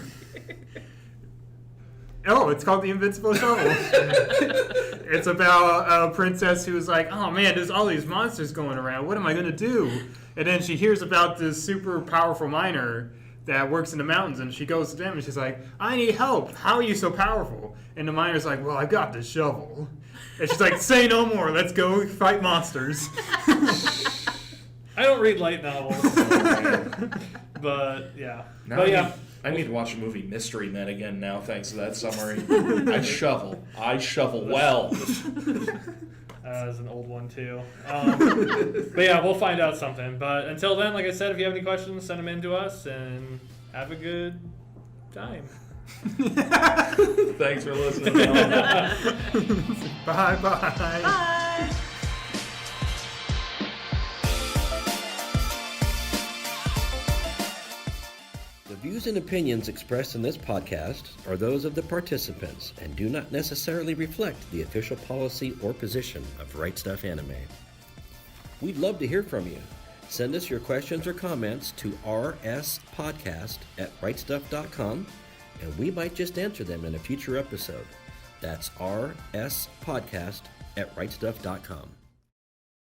Oh, it's called The Invincible Shovel. It's about a princess who's like, oh man, there's all these monsters going around. What am I going to do? And then she hears about this super powerful miner that works in the mountains, and she goes to them and she's like, I need help. How are you so powerful? And the miner's like, well, I've got this shovel. And she's like, say no more. Let's go fight monsters. I don't read light novels. But yeah. I need to watch the movie Mystery Men again now, thanks to that summary. I shovel well. That was an old one too. But yeah, we'll find out something. But until then, like I said, if you have any questions, send them in to us and have a good time. Thanks for listening. Bye. Bye! The views and opinions expressed in this podcast are those of the participants and do not necessarily reflect the official policy or position of Right Stuff Anime. We'd love to hear from you. Send us your questions or comments to rspodcast@rightstuff.com, and we might just answer them in a future episode. That's rspodcast@rightstuff.com.